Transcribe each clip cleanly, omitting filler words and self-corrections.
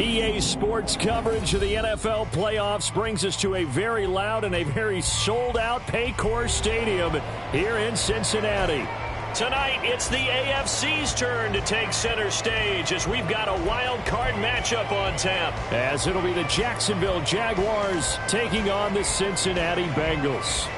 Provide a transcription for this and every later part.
EA Sports coverage of the NFL playoffs brings us to a very loud and a very sold-out Paycor Stadium here in Cincinnati. Tonight, it's the AFC's turn to take center stage as we've got a wild card matchup on tap. As it'll be the Jacksonville Jaguars taking on the Cincinnati Bengals.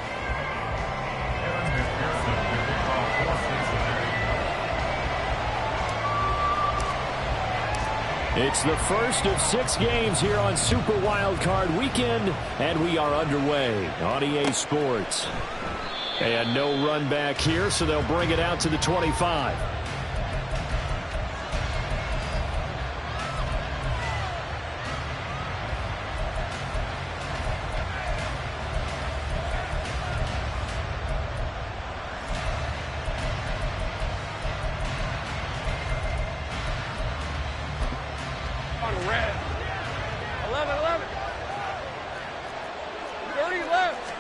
It's the first of 6 games here on Super Wildcard Weekend, and we are underway on EA Sports. And no run back here, so they'll bring it out to the 25. Red. 11. 30 left.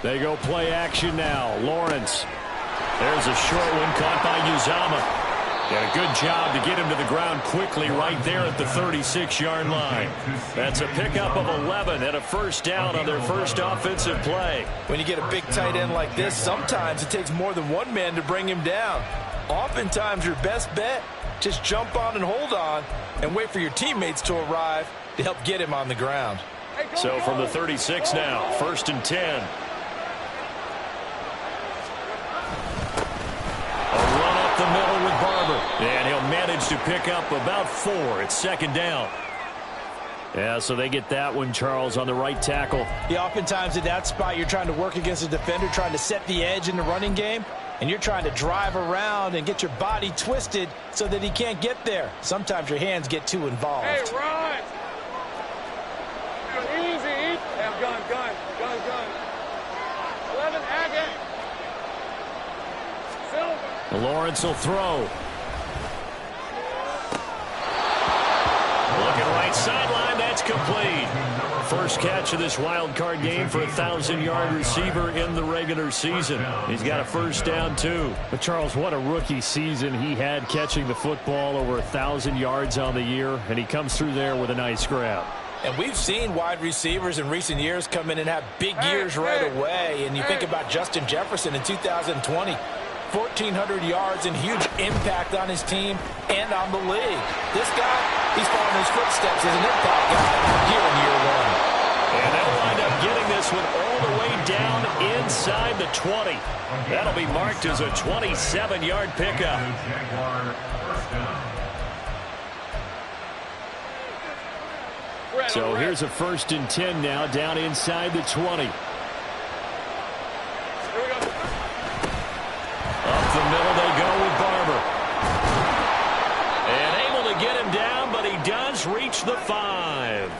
They go play action now. Lawrence. There's a short one caught by Uzama. And a good job to get him to the ground quickly right there at the 36-yard line. That's a pickup of 11 and a first down on their first offensive play. When you get a big tight end like this, sometimes it takes more than one man to bring him down. Oftentimes your best bet, just jump on and hold on and wait for your teammates to arrive to help get him on the ground. So from the 36 now, 1st and 10. A run up the middle with Barber. And he'll manage to pick up about 4. It's 2nd down. Yeah, so they get that one, Charles, on the right tackle. Yeah, oftentimes in that spot, you're trying to work against a defender, trying to set the edge in the running game, and you're trying to drive around and get your body twisted so that he can't get there. Sometimes your hands get too involved. Hey, run! Easy. Have gun. 11, Agate. Silver. Lawrence will throw. Looking right sideline, that's complete. First catch of this wild card game for a 1,000-yard receiver in the regular season. He's got a first down, too. But, Charles, what a rookie season he had catching the football, over 1,000 yards on the year, and he comes through there with a nice grab. And we've seen wide receivers in recent years come in and have big years right away. And you think about Justin Jefferson in 2020. 1,400 yards and huge impact on his team and on the league. This guy, he's following his footsteps as an impact guy here in year 1. And they'll wind up getting this one all the way down inside the 20. That'll be marked as a 27-yard pickup. So here's a 1st and 10 now, down inside the 20. Up the middle they go with Barber. And able to get him down, but he does reach the 5.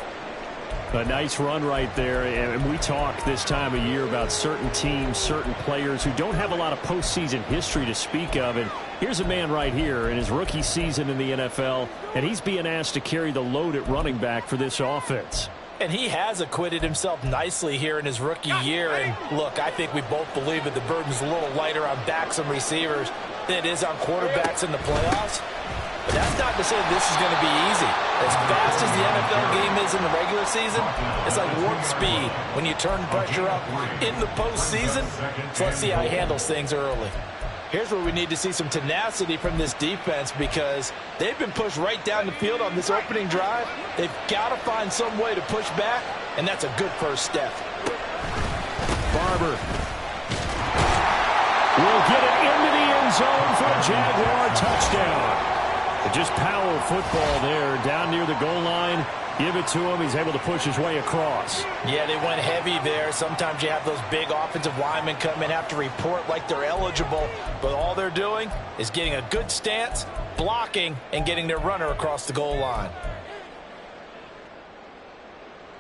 A nice run right there, and we talk this time of year about certain teams, certain players who don't have a lot of postseason history to speak of, and here's a man right here in his rookie season in the NFL, and he's being asked to carry the load at running back for this offense. And he has acquitted himself nicely here in his rookie year. And look, I think we both believe that the burden's a little lighter on backs and receivers than it is on quarterbacks in the playoffs. But that's not to say this is going to be easy. As fast as the NFL game is in the regular season, it's like warp speed when you turn pressure up in the postseason. So let's see how he handles things early. Here's where we need to see some tenacity from this defense, because they've been pushed right down the field on this opening drive. They've got to find some way to push back, and that's a good first step. Barber will get it into the end zone for a Jaguar touchdown. Just power football there, down near the goal line. Give it to him. He's able to push his way across. Yeah, they went heavy there. Sometimes you have those big offensive linemen come in, have to report like they're eligible, but all they're doing is getting a good stance, blocking, and getting their runner across the goal line.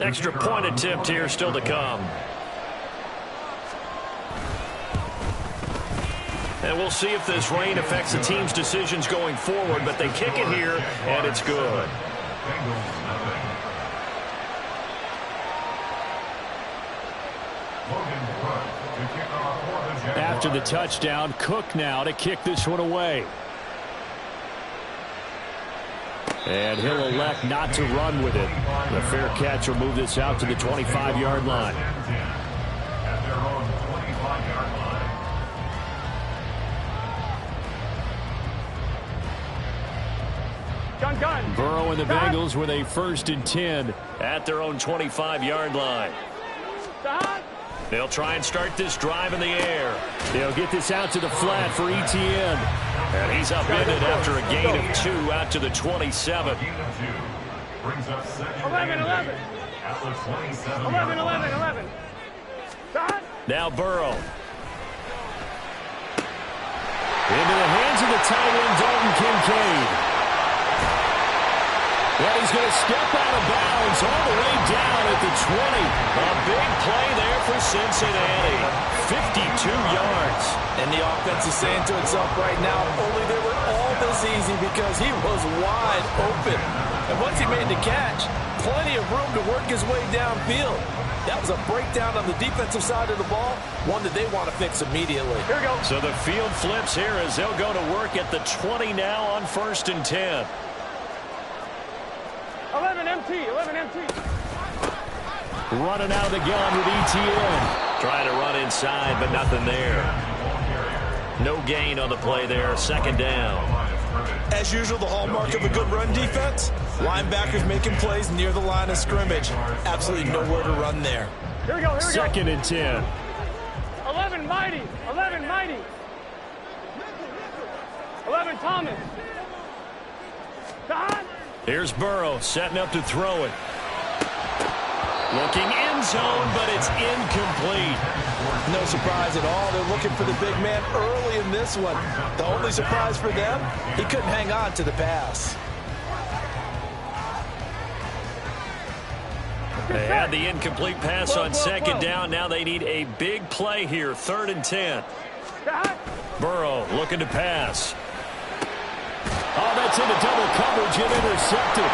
Extra point attempt here still to come. And we'll see if this rain affects the team's decisions going forward, but they kick it here, and it's good. After the touchdown, Cook now to kick this one away. And he'll elect not to run with it. The fair catch will move this out to the 25-yard line. Gun. Burrow and the Bengals with a 1st and 10 at their own 25-yard line. They'll try and start this drive in the air. They'll get this out to the flat for Etienne. And he's upended after a gain of 2 out to the 27. 11. 11. Now Burrow. Into the hands of the tight end, Dalton Kincaid. Well, he's going to step out of bounds all the way down at the 20. A big play there for Cincinnati. 52 yards. And the offense is saying to itself right now, only they were all this easy because he was wide open. And once he made the catch, plenty of room to work his way downfield. That was a breakdown on the defensive side of the ball, one that they want to fix immediately. Here we go. So the field flips here as they'll go to work at the 20 now on 1st and 10. 11 MT. Running out of the gun with Etienne. Trying to run inside, but nothing there. No gain on the play there. 2nd down. As usual, the hallmark of a good run defense, linebackers making plays near the line of scrimmage. Absolutely nowhere to run there. Here we go. 2nd and 10. 11 Mighty. 11 Thomas. Here's Burrow setting up to throw it. Looking end zone, but it's incomplete. No surprise at all. They're looking for the big man early in this one. The only surprise for them, he couldn't hang on to the pass. They had the incomplete pass on 2nd down. Now they need a big play here. 3rd and 10. Burrow looking to pass. Oh, that's into double coverage and intercepted.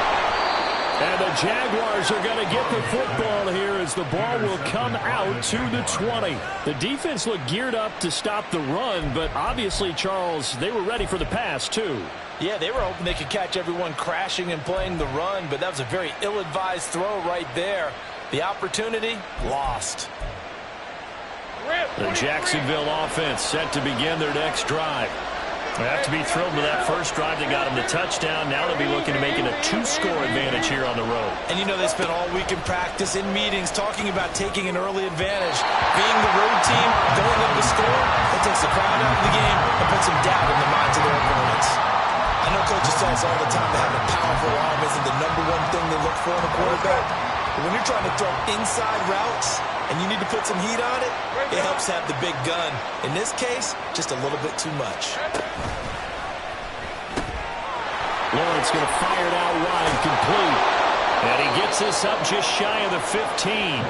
And the Jaguars are going to get the football here as the ball will come out to the 20. The defense looked geared up to stop the run, but obviously, Charles, they were ready for the pass, too. Yeah, they were hoping they could catch everyone crashing and playing the run, but that was a very ill-advised throw right there. The opportunity, lost. The Jacksonville offense set to begin their next drive. They have to be thrilled with that first drive that got them the touchdown. Now they'll be looking to make it a 2-score advantage here on the road. And you know they spent all week in practice, in meetings, talking about taking an early advantage. Being the road team, going up to score, that takes the crowd out of the game and puts some doubt in the minds of their opponents. I know coaches tell us all the time that having a powerful arm isn't the #1 thing they look for in a quarterback. But when you're trying to throw inside routes and you need to put some heat on it, it helps have the big gun. In this case, just a little bit too much. Lawrence going to fire it out wide, complete. And he gets this up just shy of the 15.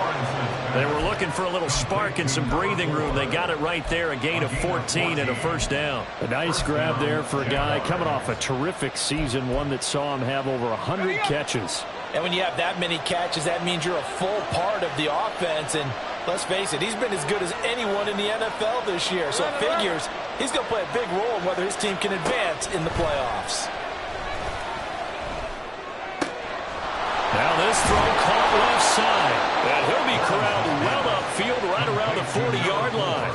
They were looking for a little spark and some breathing room. They got it right there, a gain of 14 and a 1st down. A nice grab there for a guy coming off a terrific season, one that saw him have over 100 catches. And when you have that many catches, that means you're a full part of the offense. And let's face it, he's been as good as anyone in the NFL this year. So it figures he's going to play a big role in whether his team can advance in the playoffs. Now this throw caught left side. And he'll be corralled well upfield right around the 40-yard line.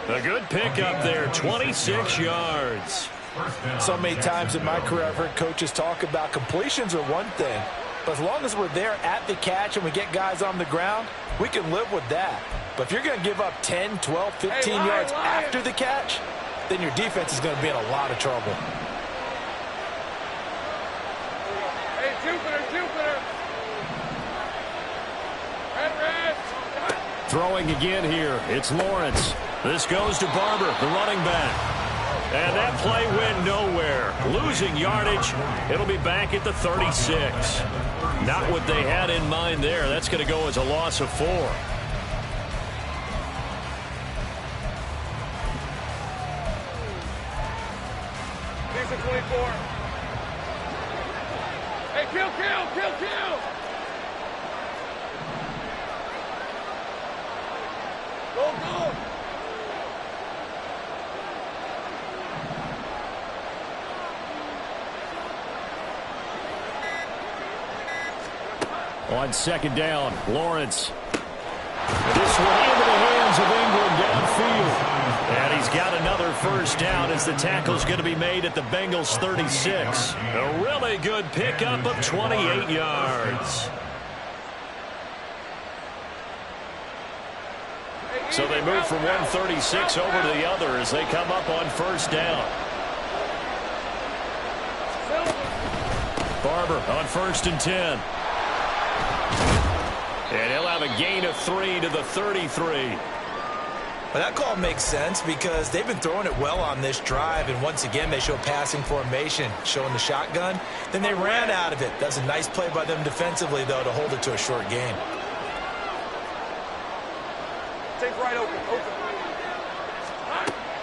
A good pickup there, 26 yards. So many times in my career, I've heard coaches talk about completions are one thing. But as long as we're there at the catch and we get guys on the ground, we can live with that. But if you're going to give up 10, 12, 15 yards after the catch, then your defense is going to be in a lot of trouble. Hey, Jupiter. Red. Throwing again here, it's Lawrence. This goes to Barber, the running back. And that play went nowhere. Losing yardage. It'll be back at the 36. Not what they had in mind there. That's going to go as a loss of 4. These are 24. Hey, kill. Go. On second down, Lawrence. This one into the hands of Ingram downfield. And he's got another first down as the tackle's going to be made at the Bengals' 36. A really good pickup of 28 yards. So they move from 136 over to the other as they come up on first down. Barber on 1st and 10. And he'll have a gain of 3 to the 33. Well, that call makes sense because they've been throwing it well on this drive, and once again they show passing formation, showing the shotgun. Then they ran out of it. That's a nice play by them defensively, though, to hold it to a short gain. Take right open.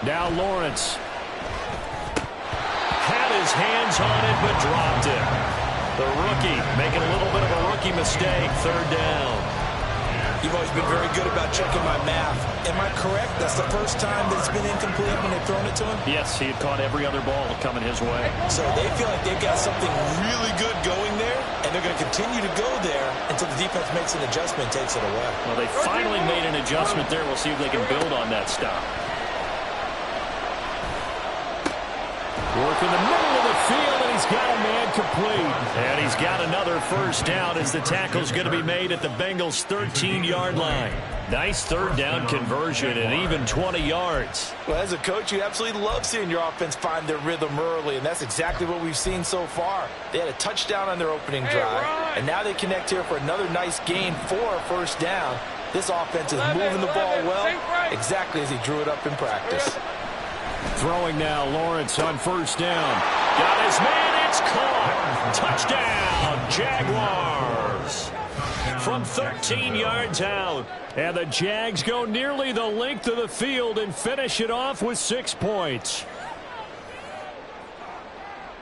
Now Lawrence. Had his hands on it, but dropped it. The rookie making a little bit of a rookie mistake. 3rd down. You've always been very good about checking my math. Am I correct? That's the first time that it's been incomplete when they've thrown it to him? Yes, he had caught every other ball coming his way. So they feel like they've got something really good going there, and they're going to continue to go there until the defense makes an adjustment and takes it away. Well, they finally made an adjustment there. We'll see if they can build on that stop. Work in the middle of the field, and he's got a man complete. And he's got another first down as the tackle's going to be made at the Bengals' 13-yard line. Nice 3rd down conversion and even 20 yards. Well, as a coach, you absolutely love seeing your offense find their rhythm early, and that's exactly what we've seen so far. They had a touchdown on their opening drive, and now they connect here for another nice gain for a first down. This offense is moving the ball well, exactly as he drew it up in practice. Throwing now, Lawrence on 1st down. Got his man, it's caught. Touchdown, Jaguars. From 13 yards out. And the Jags go nearly the length of the field and finish it off with 6 points.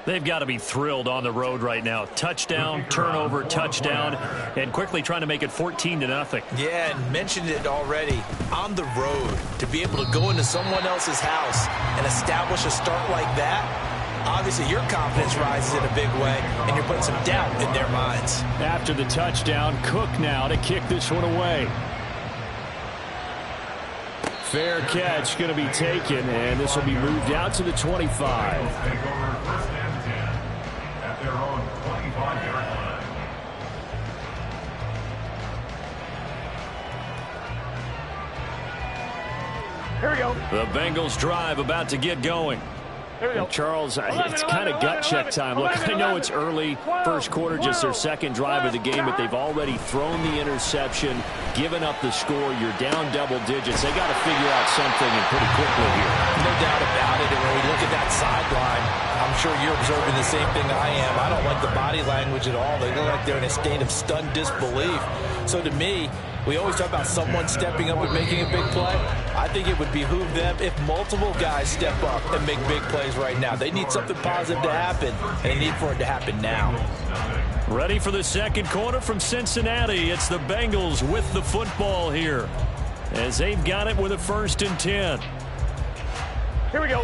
They've got to be thrilled on the road right now. Touchdown, turnover, touchdown, and quickly trying to make it 14-0. Yeah, and mentioned it already. On the road, to be able to go into someone else's house and establish a start like that, obviously your confidence rises in a big way, and you're putting some doubt in their minds. After the touchdown, Cook now to kick this one away. Fair catch going to be taken, and this will be moved out to the 25. Their own 25-yard line. Here we go. The Bengals drive about to get going. Here we go. Charles, it's kind of gut check time. Look, I know it's early, first quarter, just their second drive of the game, but they've already thrown the interception, given up the score. You're down double digits. They got to figure out something and pretty quickly here. No doubt about it. And when we look at that sideline, I'm sure you're observing the same thing I am. I don't like the body language at all. They look like they're in a state of stunned disbelief. So to me, we always talk about someone stepping up and making a big play. I think it would behoove them if multiple guys step up and make big plays right now. They need something positive to happen, and they need for it to happen now. Ready for the second quarter from Cincinnati. It's the Bengals with the football here as they've got it with a 1st and 10. Here we go.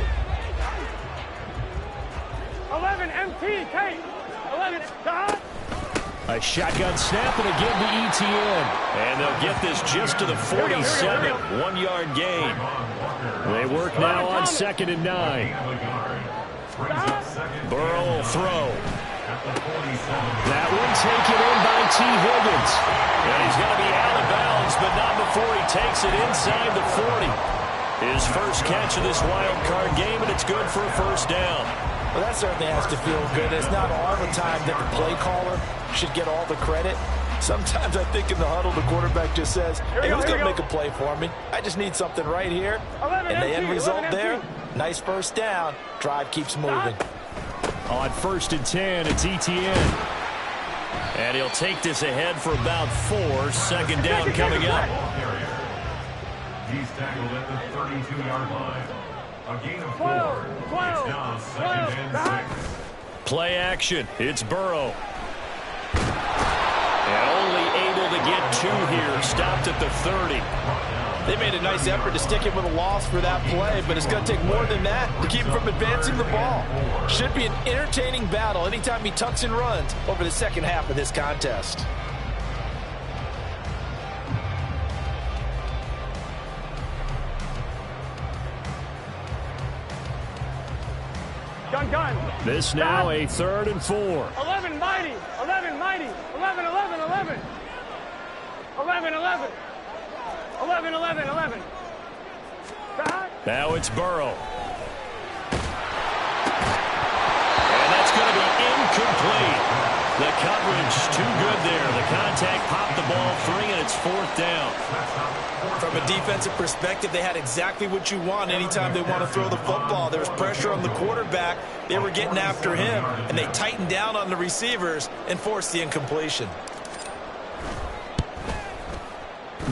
11 MT, Kate. 11 dot. A shotgun snap and again to ETN. And they'll get this just to the 47. 1-yard gain. They work now on 2nd and 9. Burrow will throw. That one taken in by T. Higgins. And he's going to be out of bounds, but not before he takes it inside the 40. His first catch of this wild card game, and it's good for a first down. Well, that certainly has to feel good. It's not all the time that the play caller should get all the credit. Sometimes I think in the huddle, the quarterback just says, hey, who's going to make a play for me? I just need something right here. And the end result there, nice first down. Drive keeps moving. On 1st and 10, it's ETN. And he'll take this ahead for about 4. 2nd down coming up. He's tackled at the 32-yard line. A gain of 4. It's now 2nd and 6. Play action. It's Burrow. And only able to get 2 here. Stopped at the 30. They made a nice effort to stick him with a loss for that play, but it's going to take more than that to keep him from advancing the ball. Should be an entertaining battle anytime he tucks and runs over the second half of this contest. gun. This now a 3rd and 4. 11 mighty. 11 mighty. 11, 11, 11. 11, 11. 11, 11, 11. Now it's Burrow. And that's going to be incomplete. The coverage too good there. The contact popped the ball free, and it's 4th down. From a defensive perspective, they had exactly what you want anytime they want to throw the football. There was pressure on the quarterback. They were getting after him, and they tightened down on the receivers and forced the incompletion.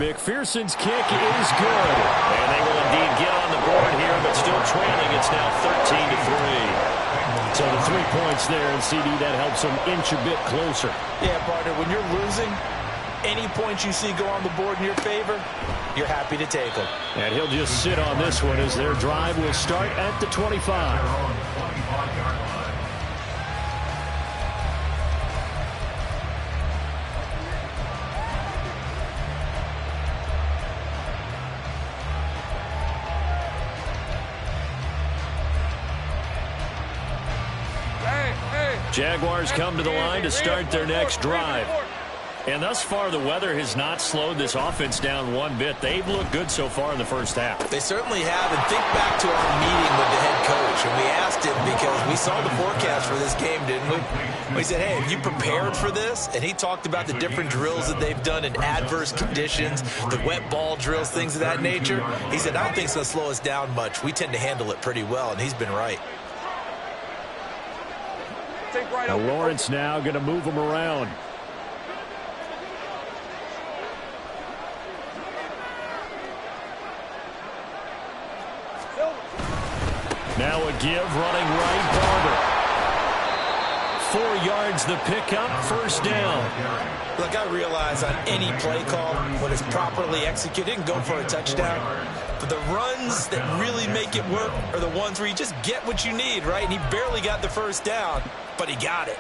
McPherson's kick is good. And they will indeed get on the board here, but still trailing. It's now 13-3. So the 3 points there, and CD, that helps them inch a bit closer. Yeah, partner, when you're losing, any points you see go on the board in your favor, you're happy to take them. And he'll just sit on this one as their drive will start at the 25. Jaguars come to the line to start their next drive. And thus far, the weather has not slowed this offense down one bit. They've looked good so far in the first half. They certainly have. And think back to our meeting with the head coach. And we asked him, because we saw the forecast for this game, didn't we? We said, hey, have you prepared for this? And he talked about the different drills that they've done in adverse conditions, the wet ball drills, things of that nature. He said, I don't think it's going to slow us down much. We tend to handle it pretty well, and he's been right. Now Lawrence now going to move him around. Now a give, running right, Barber. 4 yards the pickup, 1st down. Look, I realize on any play call, when it's properly executed, it can go for a touchdown. But the runs that really make it work are the ones where you just get what you need, right? And he barely got the 1st down, but he got it.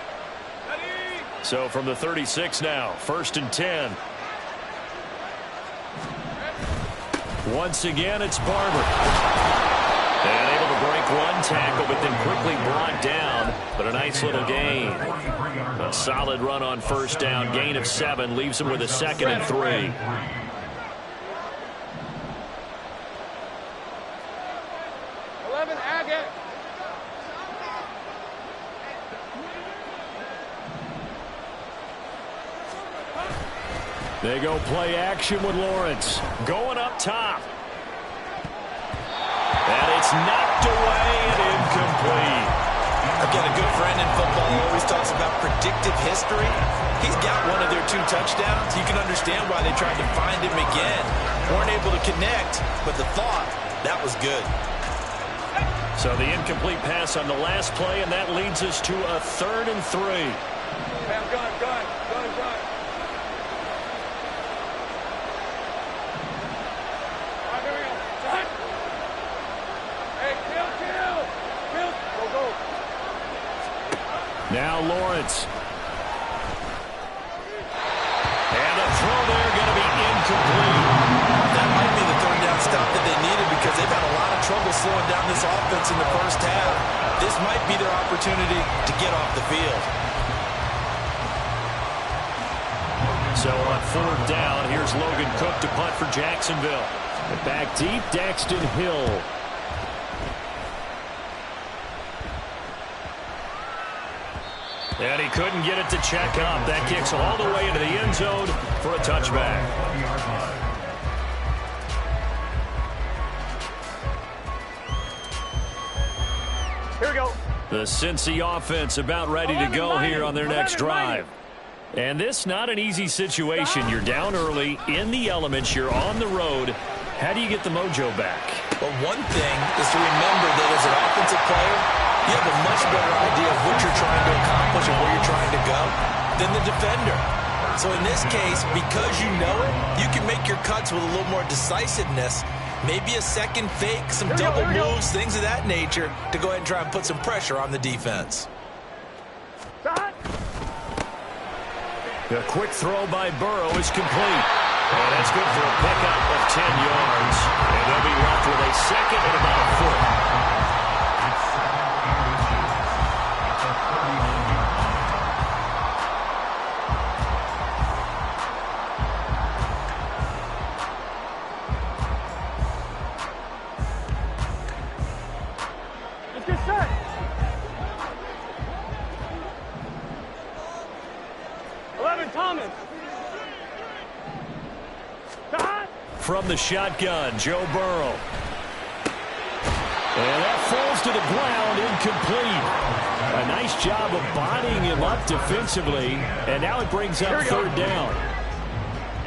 So from the 36 now, 1st and 10. Once again, it's Barber. And able to break one tackle, but then quickly brought down. But a nice little gain. A solid run on 1st down. Gain of 7 leaves him with a 2nd and 3. They go play action with Lawrence. Going up top. And it's knocked away and incomplete. Again, a good friend in football always talks about predictive history. He's got one of their 2 touchdowns. You can understand why they tried to find him again. Weren't able to connect, but the thought, that was good. So the incomplete pass on the last play, and that leads us to a 3rd and 3. Gun. Now Lawrence. And a throw there going to be incomplete. That might be the 3rd down stop that they needed, because they've had a lot of trouble slowing down this offense in the first half. This might be their opportunity to get off the field. So on 4th down, here's Logan Cook to punt for Jacksonville. Back deep, Daxton Hill. And he couldn't get it to check up. That kicks all the way into the end zone for a touchback. Here we go. The Cincy offense about ready to go here on their next drive. And this not an easy situation. You're down early, in the elements, you're on the road. How do you get the mojo back? Well, one thing is to remember that as an offensive player, you have a much better idea of what you're trying to accomplish and where you're trying to go than the defender. So in this case, because you know it, you can make your cuts with a little more decisiveness. Maybe a second fake, some double moves, things of that nature, to go ahead and try and put some pressure on the defense. A quick throw by Burrow is complete. And that's good for a pickup of 10 yards. And they'll be left with a 2nd and about a 4th. 11, Thomas. From the shotgun, Joe Burrow. And that falls to the ground, incomplete. A nice job of bodying him up defensively, and now it brings up third down.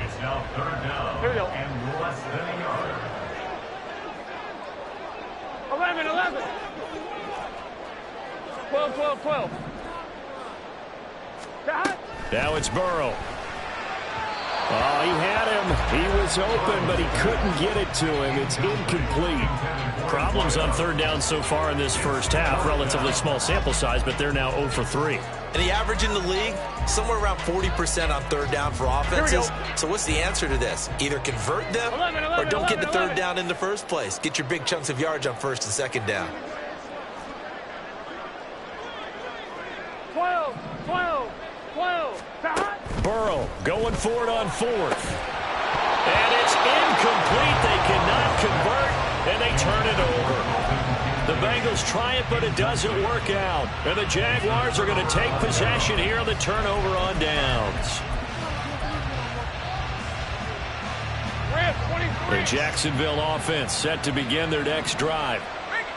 It's now third down and less than a yard. 11, 11. 12, 12, 12. Now it's Burrow. Oh, he had him. He was open, but he couldn't get it to him. It's incomplete. Problems on third down so far in this first half. Relatively small sample size, but they're now 0 for 3. And the average in the league, somewhere around 40% on third down for offenses. So what's the answer to this? Either convert them or don't get the third down in the first place. Get your big chunks of yards on first and second down. 12, 12, 12. Burrow going for it on fourth. And it's incomplete. They cannot convert, and they turn it over. The Bengals try it, but it doesn't work out. And the Jaguars are going to take possession here on the turnover on downs. The Jacksonville offense set to begin their next drive.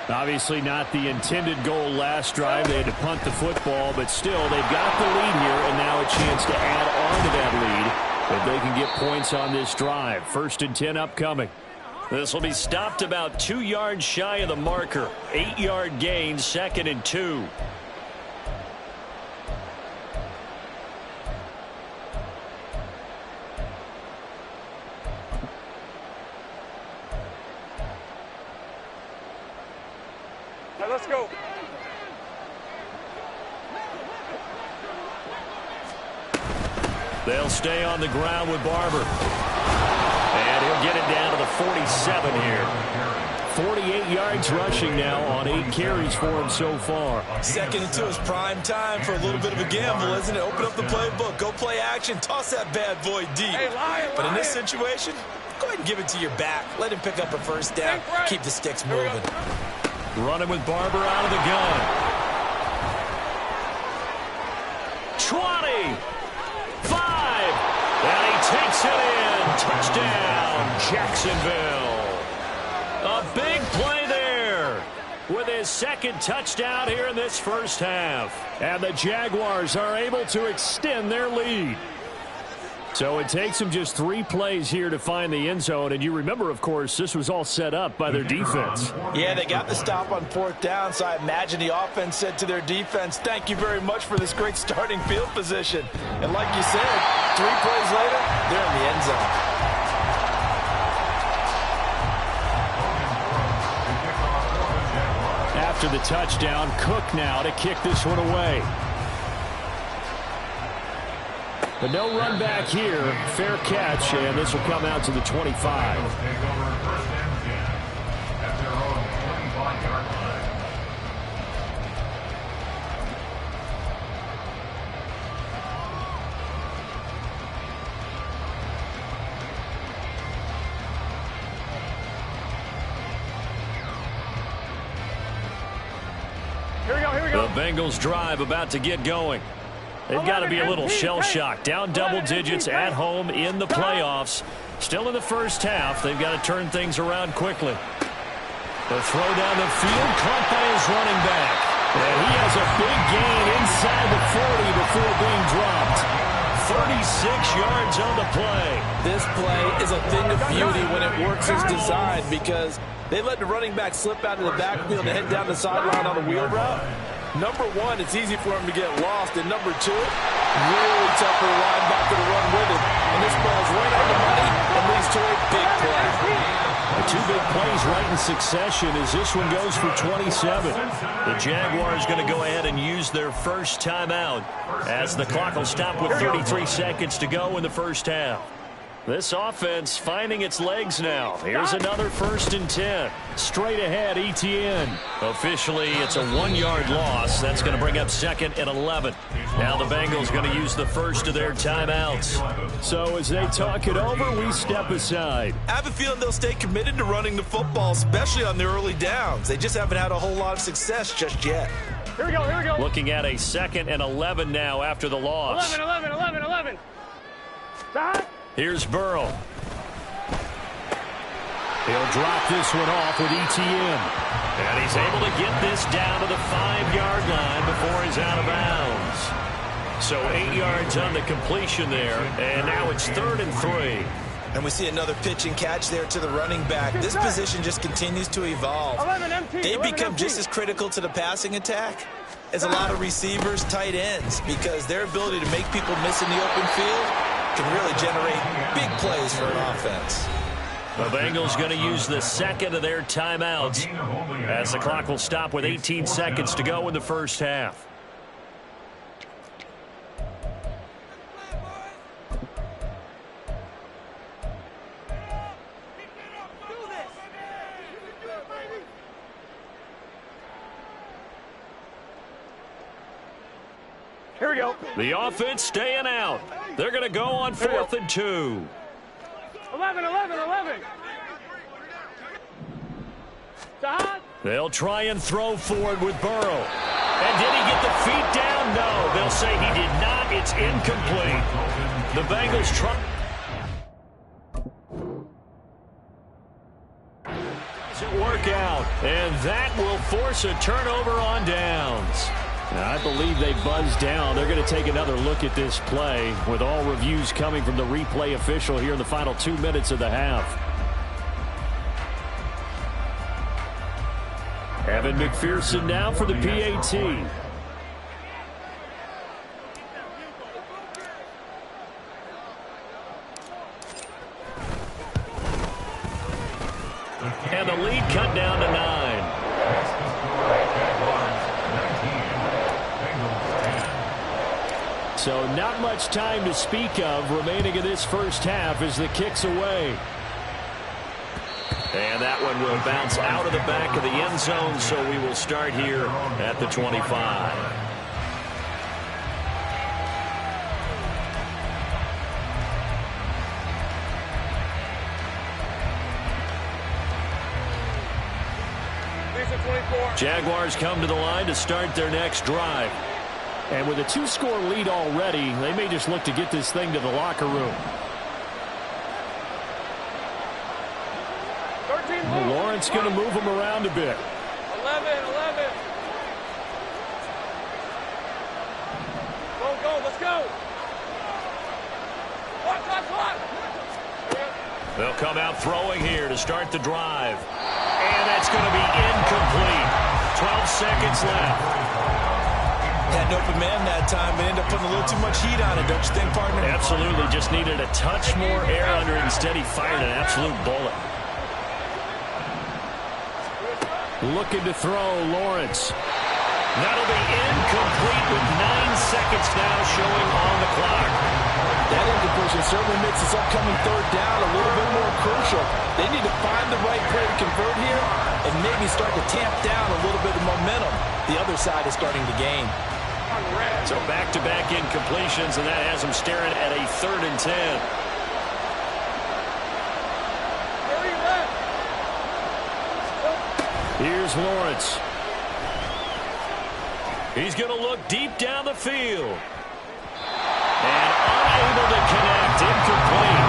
Obviously not the intended goal last drive. They had to punt the football, but still they've got the lead here, and now a chance to add on to that lead if they can get points on this drive. 1st and 10 upcoming. This will be stopped about 2 yards shy of the marker. 8-yard gain, 2nd and 2. Let's go. They'll stay on the ground with Barber. And he'll get it down to the 47 here. 48 yards rushing now on 8 carries for him so far. 2nd and 2 is prime time for a little bit of a gamble, isn't it? Open up the playbook, go play action, toss that bad boy deep. Hey, Lion, but in this situation, go ahead and give it to your back. Let him pick up a first down. Keep the sticks moving. Running with Barber out of the gun. 20. 5. And he takes it in. Touchdown, Jacksonville. A big play there with his 2nd touchdown here in this first half. And the Jaguars are able to extend their lead. So it takes them just 3 plays here to find the end zone. And you remember, of course, this was all set up by their defense. Yeah, they got the stop on 4th down, so I imagine the offense said to their defense, thank you very much for this great starting field position. And like you said, 3 plays later, they're in the end zone. After the touchdown, Cook now to kick this one away. But no run back here. Fair catch, and this will come out to the 25. Here we go, here we go. The Bengals drive about to get going. They've got to be a little shell-shocked. Down double digits at home in the playoffs. Still in the first half. They've got to turn things around quickly. The throw down the field, caught by his running back. And he has a big gain inside the 40 before being dropped. 36 yards on the play. This play is a thing of beauty when it works as designed because they let the running back slip out of the backfield and head down the sideline on a wheel route. Number 1, it's easy for him to get lost. And number 2, really tough for the linebacker to run with it. And this ball's right on the money and leads to a big play. The 2 big plays right in succession as this one goes for 27. The Jaguars going to go ahead and use their first timeout as the clock will stop with 33 seconds to go in the first half. This offense finding its legs now. Here's another 1st and 10. Straight ahead, Etienne. Officially, it's a 1-yard loss. That's going to bring up 2nd and 11. Now the Bengals going to use the first of their timeouts. So as they talk it over, we step aside. I have a feeling they'll stay committed to running the football, especially on the early downs. They just haven't had a whole lot of success just yet. Here we go, here we go. Looking at a 2nd and 11 now after the loss. 11, 11, 11, 11. Here's Burrow. He'll drop this one off with ETN. And he's able to get this down to the 5-yard line before he's out of bounds. So 8 yards on the completion there, and now it's 3rd and 3. And we see another pitch and catch there to the running back. This position just continues to evolve. They become just as critical to the passing attack as a lot of receivers, tight ends, because their ability to make people miss in the open field can really generate big plays for an offense. The Bengals going to use the second of their timeouts as the clock will stop with 18 seconds to go in the first half. Here we go. The offense staying out. They're going to go on 4th and 2. 11. They'll try and throw forward with Burrow. And did he get the feet down? No. They'll say he did not. It's incomplete. The Bengals try. Doesn't work out. And that will force a turnover on downs. I believe they buzzed down. They're going to take another look at this play with all reviews coming from the replay official here in the final 2 minutes of the half. Evan McPherson now for the PAT. And the lead cut down to 9. So not much time to speak of remaining in this first half as the kick's away. And that one will bounce out of the back of the end zone, so we will start here at the 25. Jaguars come to the line to start their next drive. And with a 2-score lead already, they may just look to get this thing to the locker room. Lawrence going to move him around a bit. 11. Go, let's go. Watch. They'll come out throwing here to start the drive. And that's going to be incomplete. 12 seconds left. Had an open man that time, but ended up putting a little too much heat on it, don't you think, partner? Absolutely. Just needed a touch more air under it. Instead, he fired an absolute bullet. Looking to throw, Lawrence. That'll be incomplete with 9 seconds now showing on the clock. That incompletion certainly makes this upcoming 3rd down a little bit more crucial. They need to find the right play to convert here and maybe start to tamp down a little bit of momentum the other side is starting to gain. So back-to-back incompletions, and that has them staring at a 3rd and 10. Here's Lawrence. He's going to look deep down the field. And unable to connect. Incomplete.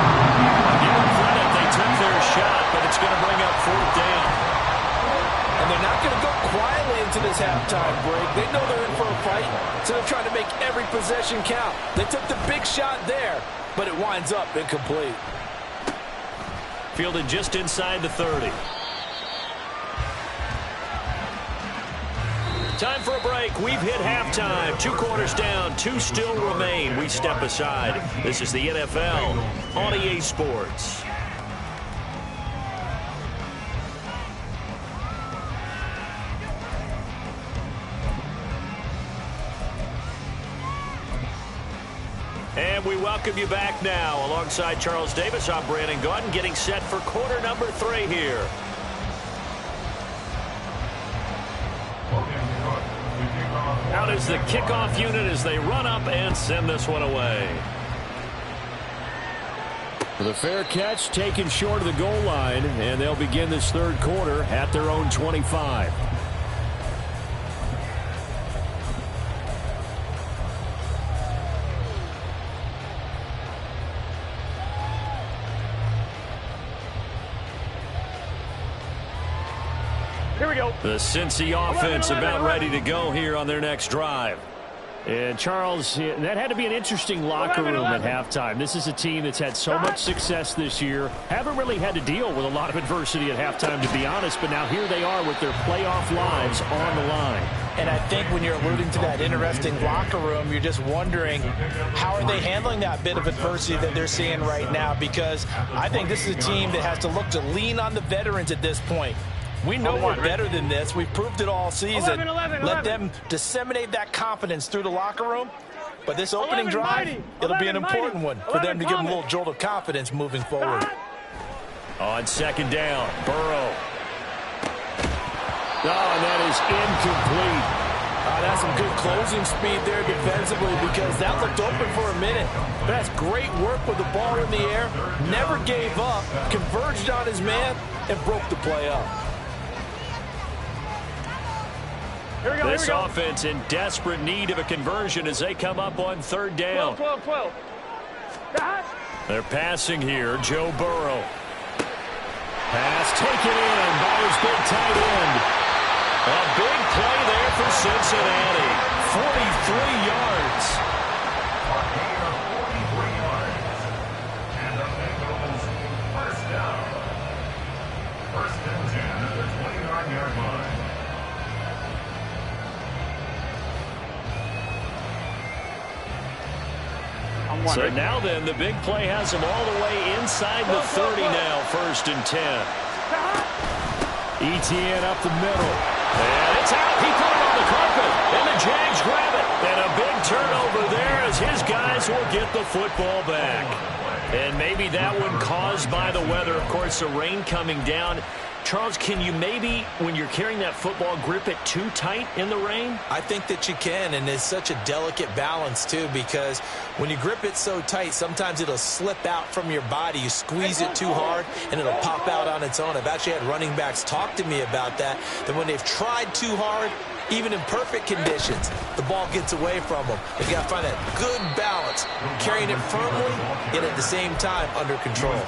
Give them credit. They took their shot, but it's going to bring up 4th down. And they're not going to go quietly into this halftime break. They know they're in for a fight, so they're trying to make every possession count. They took the big shot there, but it winds up incomplete. Fielded just inside the 30. Time for a break. We've hit halftime. 2 quarters down. 2 still remain. We step aside. This is the NFL on EA Sports. And we welcome you back now. Alongside Charles Davis, I'm Brandon Gaudin, getting set for quarter number 3 here. Out is the kickoff unit as they run up and send this one away. The fair catch taken short of the goal line, and they'll begin this 3rd quarter at their own 25. Here we go. The Cincy offense 11, about 11. ready to go here on their next drive. And, Charles, that had to be an interesting locker room at halftime. This is a team that's had so much success this year. Haven't really had to deal with a lot of adversity at halftime, to be honest. But now here they are with their playoff lives on the line. And I think when you're alluding to that interesting locker room, you're just wondering how are they handling that bit of adversity that they're seeing right now, because I think this is a team that has to look to lean on the veterans at this point. We know we're better than this. We've proved it all season. 11. Let them disseminate that confidence through the locker room. But this opening drive, it'll be an important one for them to give them a little jolt of confidence moving forward. On second down, Burrow. Oh, and that is incomplete. That's some good closing speed there defensively, because that looked open for a minute. That's great work with the ball in the air. Never gave up, converged on his man, and broke the play up. This offense in desperate need of a conversion as they come up on third down. 12. They're passing here. Joe Burrow. Pass taken in by his big tight end. A big play there for Cincinnati. 43 yards. A gain of 43 yards. And the Bengals first down. First and 10 at the 29-yard line. So now then, the big play has them all the way inside the 30 now, first and 10. Etienne up the middle. And it's out. He put it on the carpet. And the Jags grab it. And a big turnover there as his guys will get the football back. And maybe that one caused by the weather. Of course, the rain coming down. Charles, can you maybe, when you're carrying that football, grip it too tight in the rain? I think that you can, and it's such a delicate balance, too, because when you grip it so tight, sometimes it'll slip out from your body. You squeeze it too hard, and it'll pop out on its own. I've actually had running backs talk to me about that when they've tried too hard, even in perfect conditions, the ball gets away from them. They've got to find that good balance, carrying it firmly, yet at the same time under control.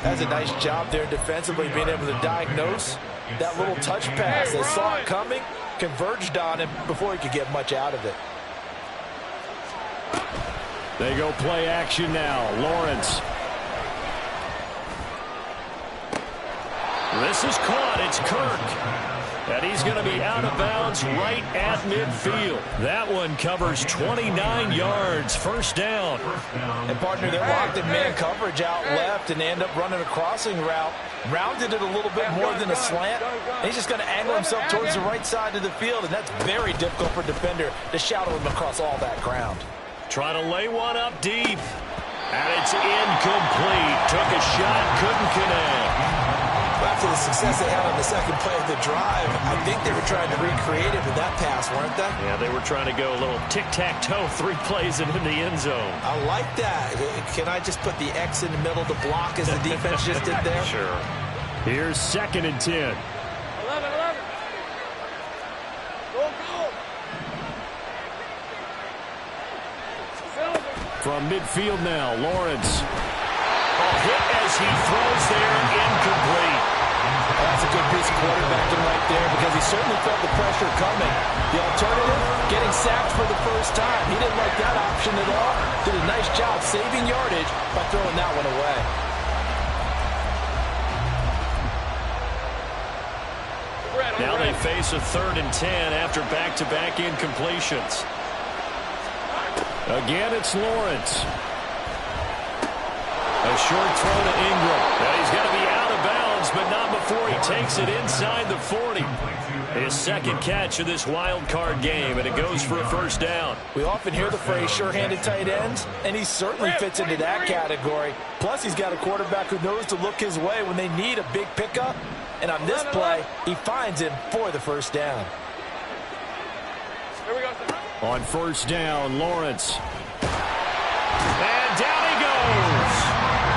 That's a nice job there defensively, being able to diagnose that little touch pass. They saw it coming, converged on him before he could get much out of it. They go play action now. Lawrence. This is caught. It's Kirk. And he's going to be out of bounds right at midfield. That one covers 29 yards. First down. And, partner, they're locked in man coverage out left, and they end up running a crossing route. Rounded it a little bit more than a slant. And he's just going to angle himself towards the right side of the field, and that's very difficult for a defender to shadow him across all that ground. Trying to lay one up deep. And it's incomplete. Took a shot, couldn't connect. After the success they had on the second play of the drive, I think they were trying to recreate it with that pass, weren't they? Yeah, they were trying to go a little tic-tac-toe, 3 plays and in the end zone. I like that. Can I just put the X in the middle to block as the defense just did there? Sure. Here's second and 10. 11. Go. From midfield now, Lawrence. Hit as he throws there, incomplete. That's a good piece of quarterbacking right there, because he certainly felt the pressure coming. The alternative, getting sacked for the first time. He didn't like that option at all. Did a nice job saving yardage by throwing that one away. Now they face a 3rd and 10 after back-to-back incompletions. Again, it's Lawrence. A short throw to Ingram. Now he's got to be out of bounds, but not before he takes it inside the 40. His second catch of this wild card game, and it goes for a first down. We often hear the phrase sure-handed tight ends, and he certainly fits into that category. Plus, he's got a quarterback who knows to look his way when they need a big pickup. And on this play, he finds him for the first down. Here we go. On first down, Lawrence. And down he goes.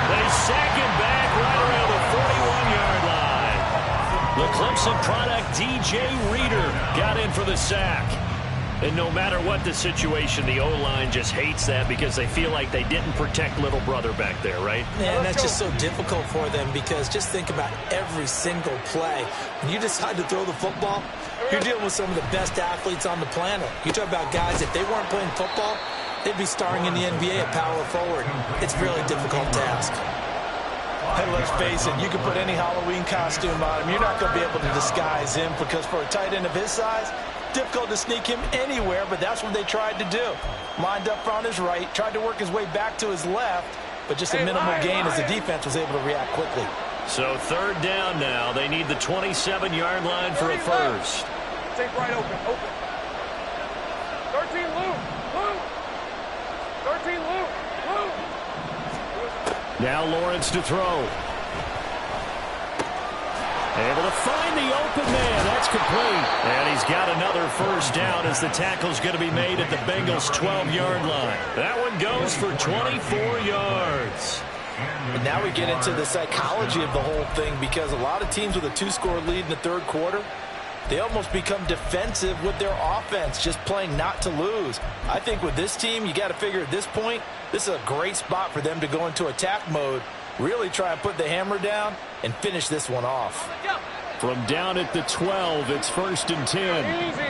They sack him back right around the 41-yard line. The Clemson product, DJ Reader, got in for the sack. And no matter what the situation, the O-line just hates that because they feel like they didn't protect little brother back there, right? Yeah, and that's just so difficult for them because just think about every single play. When you decide to throw the football, you're dealing with some of the best athletes on the planet. You talk about guys, if they weren't playing football, they'd be starring in the NBA at power forward. It's a really difficult task. Hey, let's face it, you can put any Halloween costume on him. You're not going to be able to disguise him because for a tight end of his size, difficult to sneak him anywhere, but that's what they tried to do. Lined up on his right, tried to work his way back to his left, but just a minimal gain as the defense was able to react quickly. So third down now. They need the 27-yard line for a first. Take right open. 13 loop. 13 loop. Now Lawrence to throw. Able to find the open man. That's complete. And he's got another first down as the tackle's going to be made at the Bengals' 12-yard line. That one goes for 24 yards. And now we get into the psychology of the whole thing because a lot of teams with a 2-score lead in the third quarter, they almost become defensive with their offense, just playing not to lose. I think with this team, you got to figure at this point, this is a great spot for them to go into attack mode, really try and put the hammer down and finish this one off. From down at the 12, it's 1st and 10. Easy.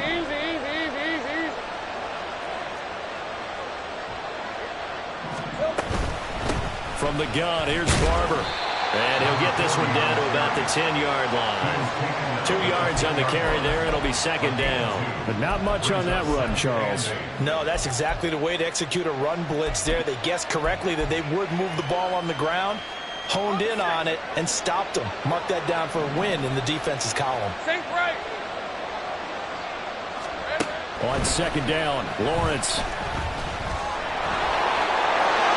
From the gun, here's Barber. And he'll get this one down to about the 10-yard line. 2 yards on the carry there. It'll be 2nd down. But not much on that run, Charles. No, that's exactly the way to execute a run blitz there. They guessed correctly that they would move the ball on the ground, honed in on it, and stopped them. Mark that down for a win in the defense's column. Sink right. On 2nd down, Lawrence.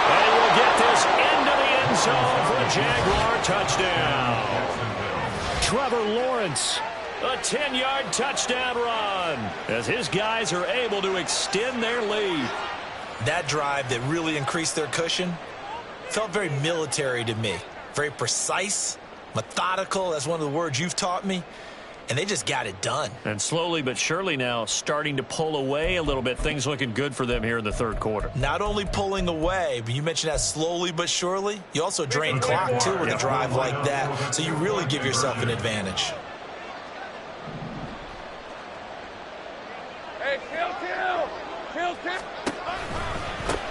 And he will get this into the end zone for a Jaguar touchdown. Trevor Lawrence, a 10-yard touchdown run as his guys are able to extend their lead. That drive that really increased their cushion felt very military to me. Very precise, methodical, that's one of the words you've taught me. And they just got it done. And slowly but surely now starting to pull away a little bit. Things looking good for them here in the third quarter. Not only pulling away, but you mentioned that slowly but surely. You also drain clock, too, with a drive like that. So you really give yourself an advantage. Hey, kill.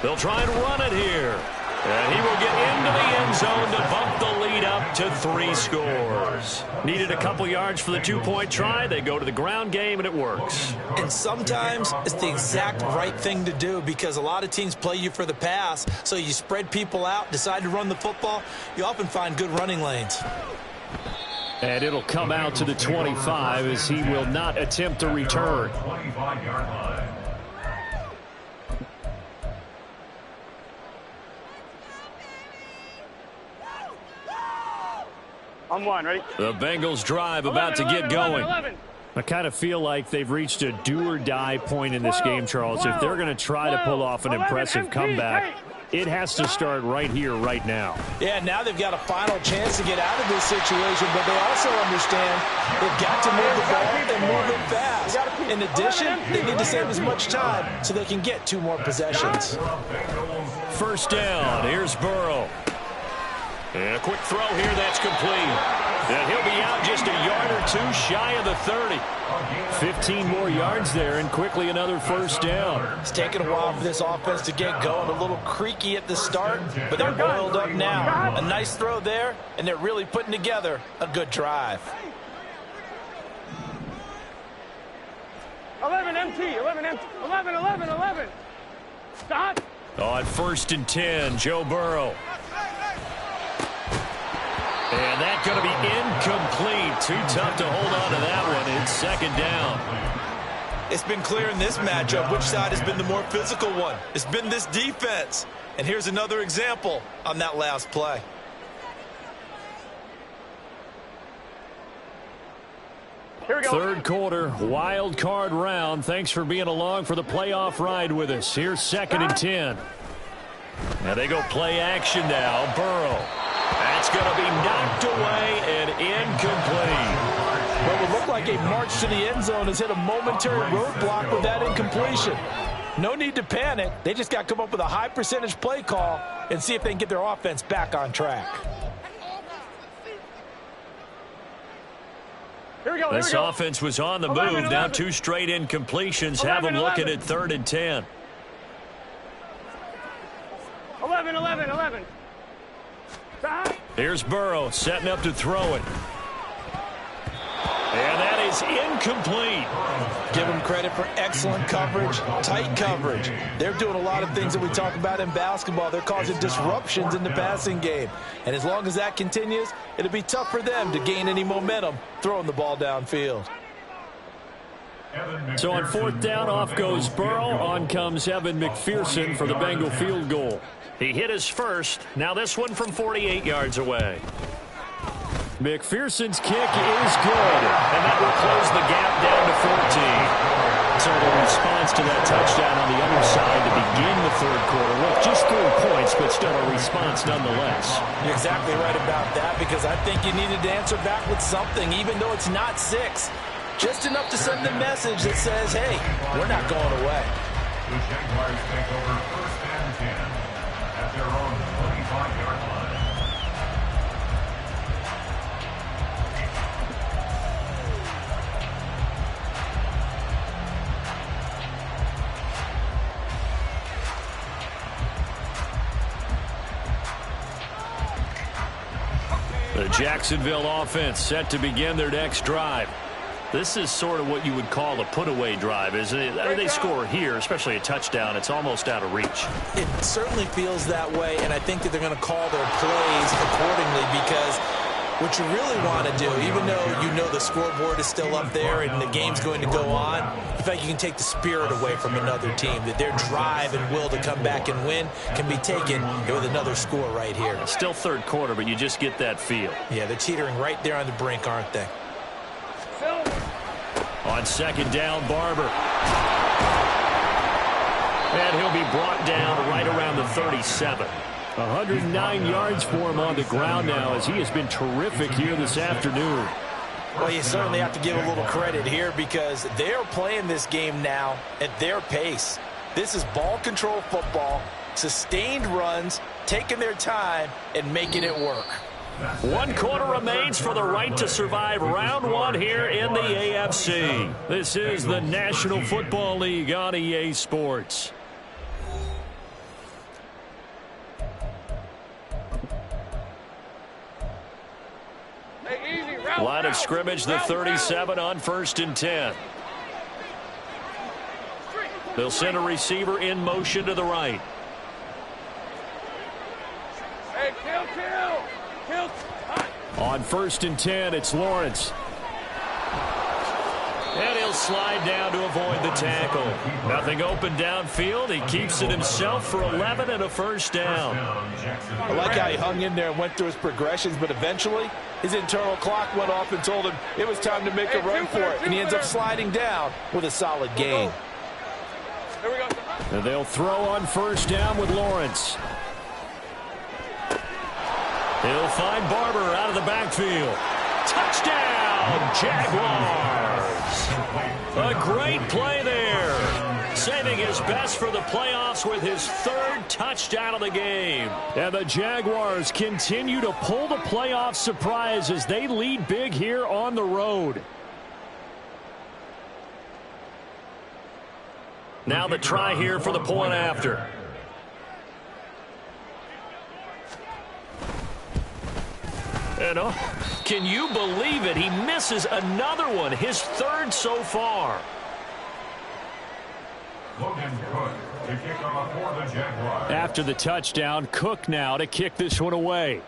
They'll try and run it here. And he will get into the end zone to bump the lead up to 3 scores. Needed a couple yards for the 2-point try. They go to the ground game, and it works. And sometimes it's the exact right thing to do because a lot of teams play you for the pass. So you spread people out, decide to run the football. You often find good running lanes. And it'll come out to the 25 as he will not attempt to return. 25-yard line. I'm one, ready? The Bengals drive about to get going. 11. I kind of feel like they've reached a do-or-die point in this game, Charles. If they're going to try to pull off an impressive comeback, it has to start right here, right now. Yeah, now they've got a final chance to get out of this situation, but they also understand they've got to move the ball and move it fast. In addition, they need to save as much time so they can get 2 more possessions. First down, here's Burrow. And a quick throw here, that's complete. And he'll be out just a yard or 2 shy of the 30. 15 more yards there, and quickly another first down. It's taken a while for this offense to get going. A little creaky at the start, but they're oiled up now. A nice throw there, and they're really putting together a good drive. 11 empty. 11. Stop. On 1st and 10, Joe Burrow. And that's going to be incomplete. Too tough to hold on to that one. It's 2nd down. It's been clear in this matchup which side has been the more physical one. It's been this defense. And here's another example on that last play. Here we go. Third quarter, wild card round. Thanks for being along for the playoff ride with us. Here's 2nd and 10. Now they go play action now. Burrow. That's going to be knocked away and incomplete. What would look like a march to the end zone has hit a momentary roadblock with that incompletion. No need to panic. They just got to come up with a high percentage play call and see if they can get their offense back on track. Here we go. This offense was on the move. Now 2 straight incompletions have them looking at 3rd and 10. 11. Here's Burrow setting up to throw it. And that is incomplete. Give them credit for excellent coverage, tight coverage. They're doing a lot of things that we talk about in basketball. They're causing disruptions in the passing game. And as long as that continues, it'll be tough for them to gain any momentum throwing the ball downfield. So on 4th down, off goes Burrow. On comes Evan McPherson for the Bengal field goal. He hit his first. Now this one from 48 yards away. McPherson's kick is good, and that will close the gap down to 14. So the response to that touchdown on the other side to begin the 3rd quarter. Look, just 3 points, but still a response nonetheless. You're exactly right about that, because I think you needed to answer back with something, even though it's not 6. Just enough to send the message that says, hey, we're not going away. The Jaguars take over 1st and 10 at their own 25-yard line. The Jacksonville offense set to begin their next drive. This is sort of what you would call a put-away drive, isn't it? They score here, especially a touchdown. It's almost out of reach. It certainly feels that way, and I think that they're going to call their plays accordingly, because what you really want to do, even though you know the scoreboard is still up there and the game's going to go on, in fact, you can take the spirit away from another team, that their drive and will to come back and win can be taken with another score right here. Still 3rd quarter, but you just get that feel. Yeah, they're teetering right there on the brink, aren't they? On 2nd down, Barber. And he'll be brought down right around the 37. 109 yards for him on the ground now, as he has been terrific here this afternoon. Well, you certainly have to give a little credit here, because they're playing this game now at their pace. This is ball control football, sustained runs, taking their time, and making it work. 1 quarter remains for the right to survive round 1 here in the AFC. This is the National Football League on EA Sports. Line of scrimmage, the 37 on 1st and 10. They'll send a receiver in motion to the right. Hey, kill. On 1st and 10, it's Lawrence. And he'll slide down to avoid the tackle. Nothing open downfield. He keeps it himself for 11 and a 1st down. I like how he hung in there and went through his progressions, but eventually his internal clock went off and told him it was time to make a run for it, and he ends up sliding down with a solid gain. Here we go. And they'll throw on 1st down with Lawrence. He'll find Barber out of the backfield. Touchdown, Jaguars. A great play there. Saving his best for the playoffs with his 3rd touchdown of the game. And the Jaguars continue to pull the playoff surprise as they lead big here on the road. Now the try here for the point after. And can you believe it? He misses another one, his 3rd so far. After the touchdown, Cook now to kick this one away.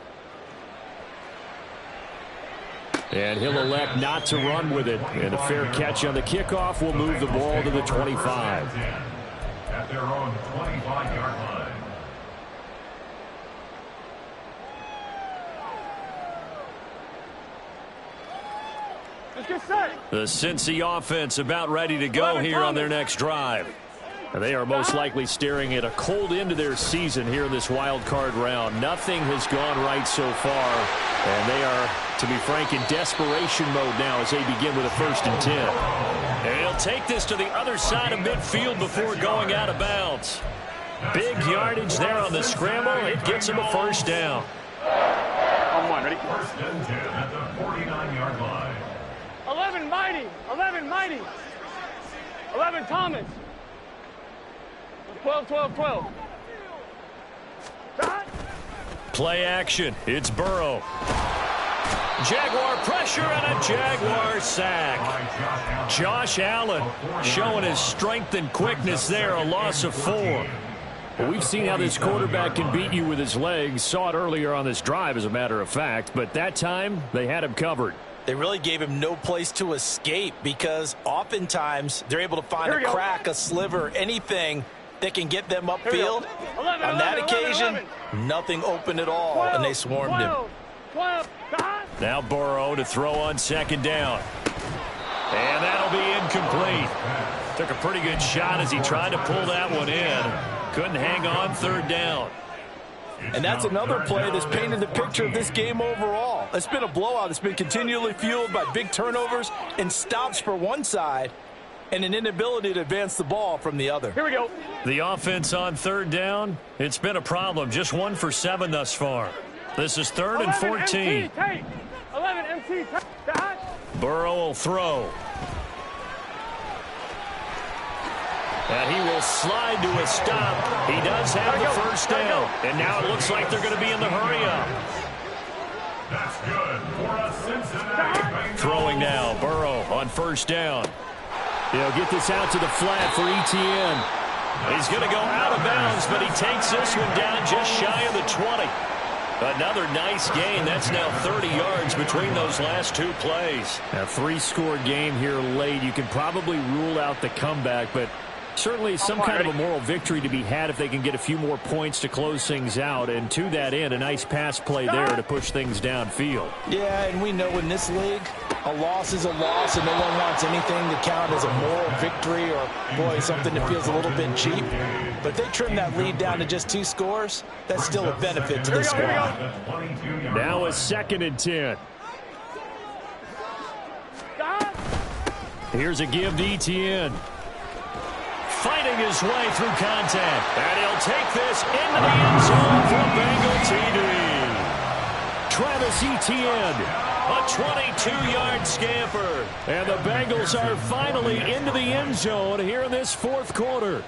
And he'll elect not to run with it. And a fair catch on the kickoff will move the ball to the 25. At their own 25-yard line. Let's get set. The Cincy offense about ready to go here on their next drive. They are most likely staring at a cold end to their season here in this wild card round. Nothing has gone right so far, and they are, to be frank, in desperation mode now as they begin with a 1st and 10. And he'll take this to the other side of midfield before going out of bounds. Big yardage there on the scramble. It gets him a 1st down. On one, ready? 1st and 10 at the 49-yard line. 11 Mighty. 11 Mighty. 11 Thomas. 12, 12, 12. Shot. Play action. It's Burrow. Jaguar pressure and a Jaguar sack. Josh Allen showing his strength and quickness there. A loss of 4. Well, we've seen how this quarterback can beat you with his legs. Saw it earlier on this drive, as a matter of fact. But that time, they had him covered. They really gave him no place to escape because oftentimes they're able to find a crack, a sliver, anything that can get them upfield. 11, On that 11, occasion, 11. nothing open at all, 12, and they swarmed 12, him. 12, now Burrow to throw on 2nd down. And that'll be incomplete. Took a pretty good shot as he tried to pull that one in. Couldn't hang on 3rd down. And that's another play that's painted the picture of this game overall. It's been a blowout. It's been continually fueled by big turnovers and stops for one side and an inability to advance the ball from the other. Here we go. The offense on 3rd down, it's been a problem. Just 1 for 7 thus far. This is 3rd and 14. 11 MT. Burrow will throw. And he will slide to a stop. He does have the 1st down. And now it looks like they're going to be in the hurry-up. That's good for a Cincinnati Bengals. Throwing now, Burrow on 1st down. He'll get this out to the flat for ETN. He's going to go out of bounds, but he takes this one down just shy of the 20. Another nice gain. That's now 30 yards between those last 2 plays. A 3-score game here late. You can probably rule out the comeback, but certainly some kind of a moral victory to be had if they can get a few more points to close things out. And to that end, a nice pass play there to push things downfield. Yeah, and we know in this league, a loss is a loss, and no one wants anything to count as a moral victory or, boy, something that feels a little bit cheap. But if they trim that lead down to just 2 scores, that's still a benefit to this squad. Now a 2nd and 10. Here's a give to ETN. Fighting his way through contact. And he'll take this into the end zone for a Bengal TD. Travis Etienne, a 22-yard scamper. And the Bengals are finally into the end zone here in this 4th quarter.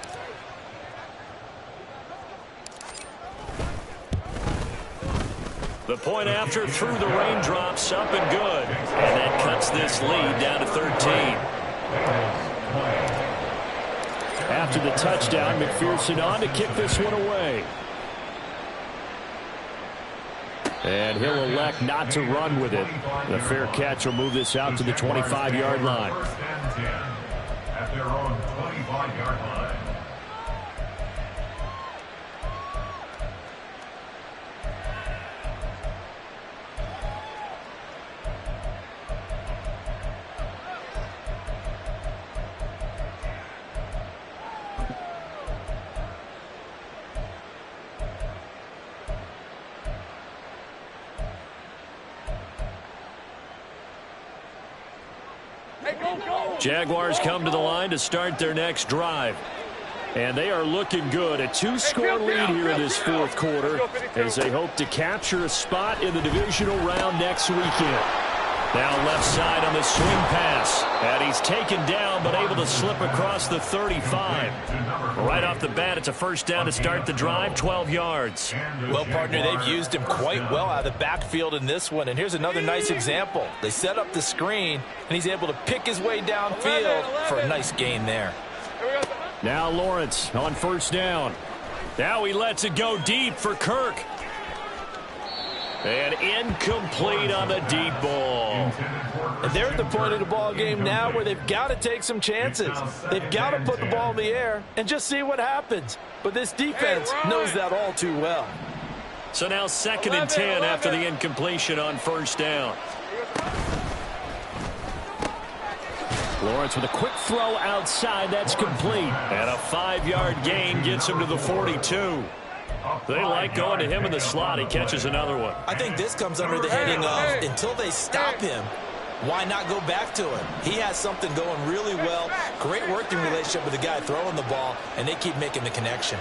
The point after through the raindrops, up and good. And that cuts this lead down to 13. After the touchdown, McPherson on to kick this one away. And he'll elect not to run with it. The fair catch will move this out to the 25-yard line. 1st and 10 at their own 25-yard line. Jaguars come to the line to start their next drive. And they are looking good. A 2-score lead here in this 4th quarter as they hope to capture a spot in the divisional round next weekend. Now left side on the swing pass. And he's taken down but able to slip across the 35. Right off the bat, it's a 1st down to start the drive, 12 yards. Well, partner, they've used him quite well out of the backfield in this one. And here's another nice example. They set up the screen, and he's able to pick his way downfield for a nice gain there. Now Lawrence on 1st down. Now he lets it go deep for Kirk. And incomplete on the deep ball. And they're at the point of the ball game now where they've got to take some chances. They've got to put the ball in the air and just see what happens. But this defense knows that all too well. So now 2nd and 10 after the incompletion on 1st down. Lawrence with a quick throw outside. That's complete. And a 5-yard gain gets him to the 42. They like going to him in the slot. He catches another one. I think this comes under the heading of until they stop him, why not go back to him? He has something going really well. Great working relationship with the guy throwing the ball, and they keep making the connection.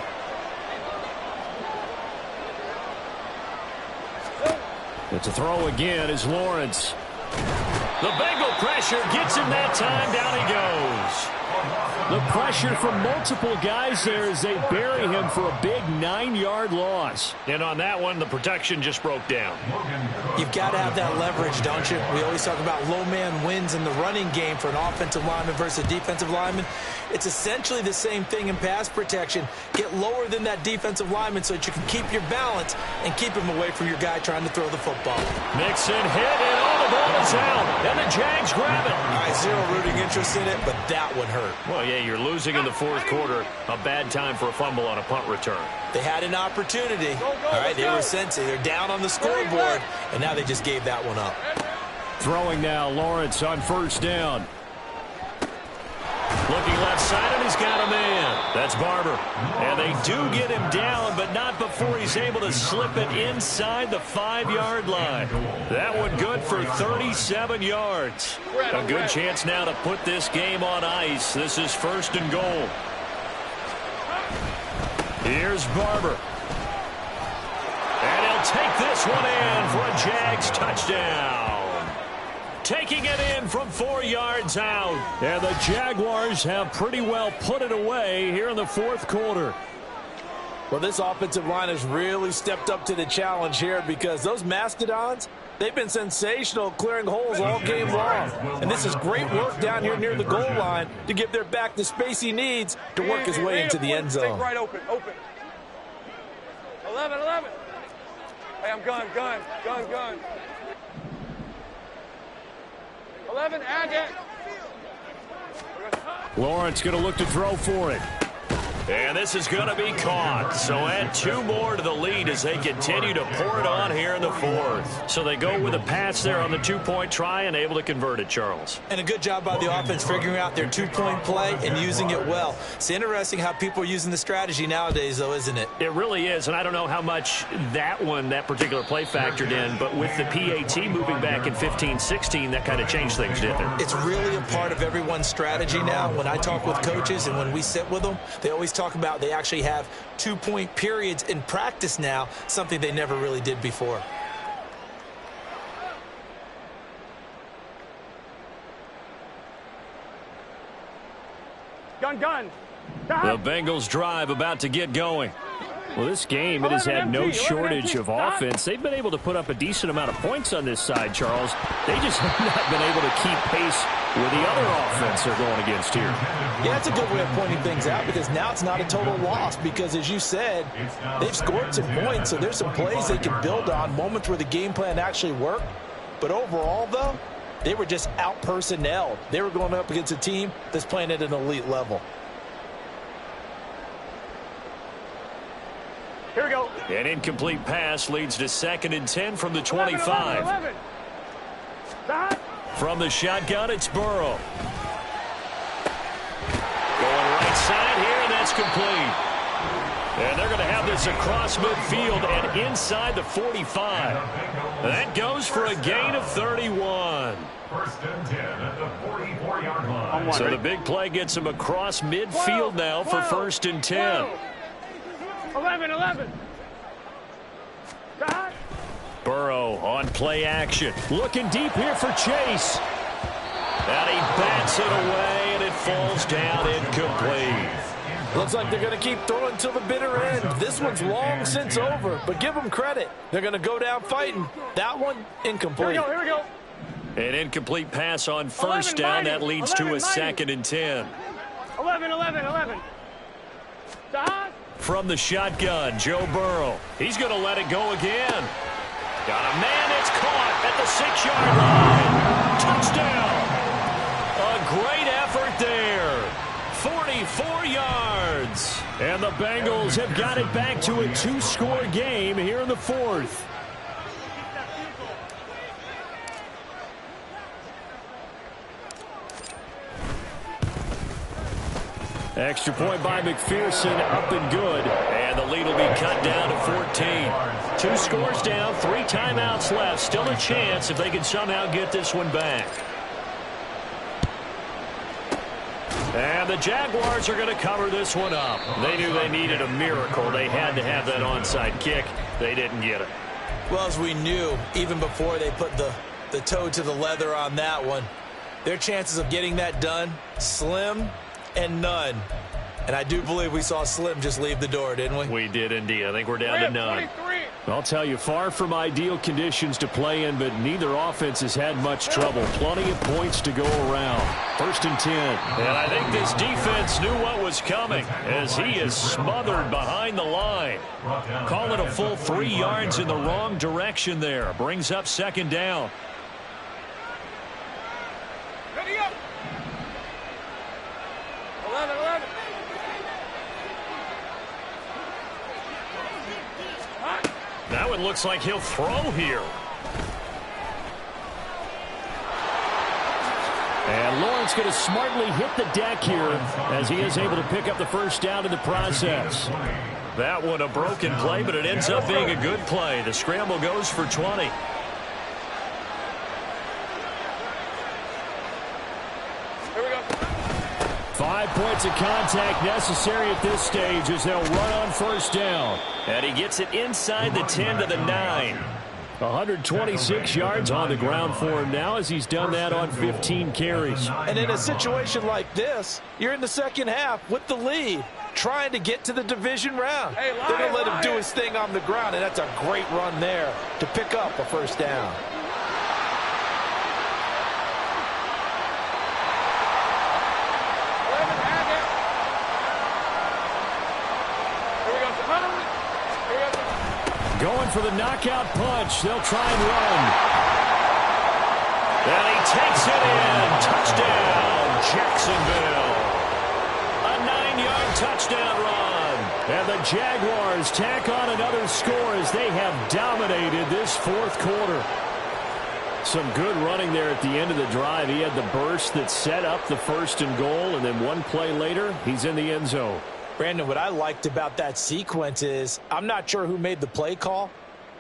It's a throw again is Lawrence. The Bengal pressure gets him that time. Down he goes. The pressure from multiple guys there as they bury him for a big 9-yard loss. And on that one, the protection just broke down. You've got to have that leverage, don't you? We always talk about low man wins in the running game for an offensive lineman versus a defensive lineman. It's essentially the same thing in pass protection. Get lower than that defensive lineman so that you can keep your balance and keep him away from your guy trying to throw the football. Mixon hit, and all the ball is out. And the Jags grab it. All right, zero rooting interest in it, but that one hurt. Well, yeah, you're losing in the fourth quarter. A bad time for a fumble on a punt return. They had an opportunity. All right, they were sensing. They're down on the scoreboard, and now they just gave that one up. Throwing now, Lawrence on first down. Looking left side, and he's got a man. That's Barber. And they do get him down, but not before he's able to slip it inside the 5-yard line. That one good for 37 yards. A good chance now to put this game on ice. This is first and goal. Here's Barber. And he'll take this one in for a Jags touchdown. Taking it in from 4 yards out. And the Jaguars have pretty well put it away here in the fourth quarter. Well, this offensive line has really stepped up to the challenge here because those Mastodons, they've been sensational clearing holes all game long. And this is great work down here near the goal line to give their back the space he needs to work his way into the end zone. Right open. 11. Hey, I'm gun. 11, add it. Lawrence going to look to throw for it. And this is going to be caught. So add 2 more to the lead as they continue to pour it on here in the fourth. So they go with a pass there on the 2-point try and able to convert it, Charles. And a good job by the offense figuring out their 2-point play and using it well. It's interesting how people are using the strategy nowadays, though, isn't it? It really is, and I don't know how much that particular play factored in, but with the PAT moving back in 15-16, that kind of changed things, didn't it? It's really a part of everyone's strategy now. When I talk with coaches and when we sit with them, they always talk about they actually have 2-point periods in practice now, something they never really did before. Gun. The Bengals drive about to get going. Well, this game, it has had no shortage of offense. They've been able to put up a decent amount of points on this side, Charles. They just have not been able to keep pace with the other offense they're going against here. Yeah, that's a good way of pointing things out because now it's not a total loss because, as you said, they've scored some points, so there's some plays they can build on, moments where the game plan actually worked. But overall, though, they were just out-personnelled. They were going up against a team that's playing at an elite level. Here we go. An incomplete pass leads to 2nd and 10 from the 25. 11. From the shotgun, it's Burrow. Going right side here, and that's complete. And they're going to have this across midfield and inside the 45. That goes for a gain of 31. First and 10 at the 44-yard line. So the big play gets him across midfield now for 1st and 10. 11. Burrow on play action. Looking deep here for Chase. And he bats it away, and it falls down incomplete. Looks like they're going to keep throwing till the bitter end. This one's long since over, but give them credit. They're going to go down fighting. That one, incomplete. Here we go. An incomplete pass on first down. That leads to a 2nd and 10. 11. From the shotgun, Joe Burrow. He's going to let it go again. Got a man that's caught at the 6-yard line. Touchdown. A great effort there. 44 yards. And the Bengals have got it back to a 2-score game here in the fourth. Extra point by McPherson, up and good. And the lead will be cut down to 14. 2 scores down, 3 timeouts left. Still a chance if they can somehow get this one back. And the Jaguars are going to cover this one up. They knew they needed a miracle. They had to have that onside kick. They didn't get it. Well, as we knew, even before they put the toe to the leather on that one, their chances of getting that done, slim and none. And I do believe we saw Slim just leave the door, didn't we? We did indeed. I think we're down to none. I'll tell you, far from ideal conditions to play in, but neither offense has had much trouble. Plenty of points to go around. 1st and 10. And I think this defense knew what was coming as he is smothered behind the line. Call it a full 3 yards in the wrong direction there. Brings up 2nd down. Ready up. 11. That one looks like he'll throw here. And Lawrence going to smartly hit the deck here as he is able to pick up the 1st down in the process. That one a broken play, but it ends up being a good play. The scramble goes for 20. Here we go. 5 points of contact necessary at this stage as they'll run on 1st down. And he gets it inside the 10 to the 9. 126 yards on the ground for him now as he's done that on 15 carries. And in a situation like this, you're in the 2nd half with the lead, trying to get to the division round. Hey, they're going to let him do his thing on the ground, and that's a great run there to pick up a 1st down. Going for the knockout punch. They'll try and run. And he takes it in. Touchdown, Jacksonville. A 9-yard touchdown run. And the Jaguars tack on another score as they have dominated this 4th quarter. Some good running there at the end of the drive. He had the burst that set up the 1st and goal, and then 1 play later, he's in the end zone. Brandon, what I liked about that sequence is I'm not sure who made the play call,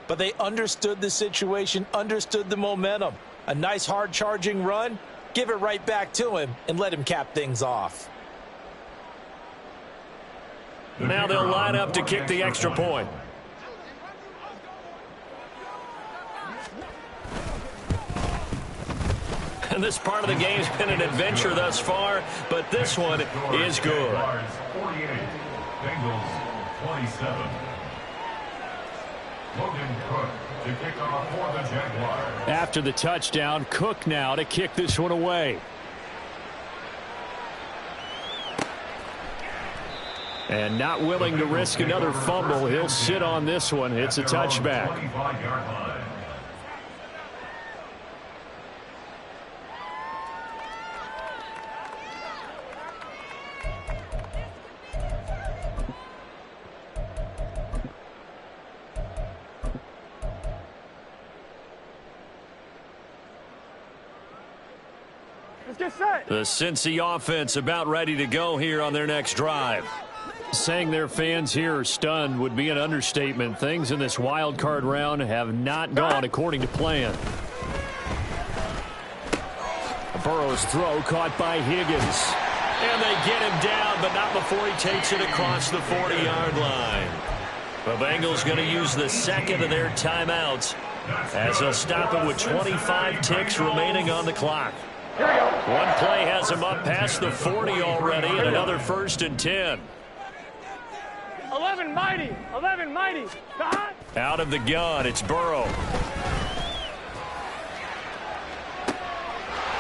but they understood the situation, understood the momentum. A nice hard-charging run, give it right back to him, and let him cap things off. Now they'll line up to kick the extra point. And this part of the game's been an adventure thus far, but this one is good. 48, Bengals 27. Logan Cook to kick off for the Jaguars. After the touchdown, Cook now to kick this one away. And not willing to risk another fumble, he'll sit on this one. It's a touchback. 25-yard line. Let's get set. The Cincy offense about ready to go here on their next drive. Saying their fans here are stunned would be an understatement. Things in this wild card round have not gone according to plan. Burrow's throw caught by Higgins. And they get him down, but not before he takes it across the 40-yard line. The Bengals going to use the 2nd of their timeouts as they'll stop it with 25 ticks remaining on the clock. Here we go. One play has him up past the 40 already, and another 1st and 10. 11 mighty. 11 mighty. God. Out of the gun, it's Burrow.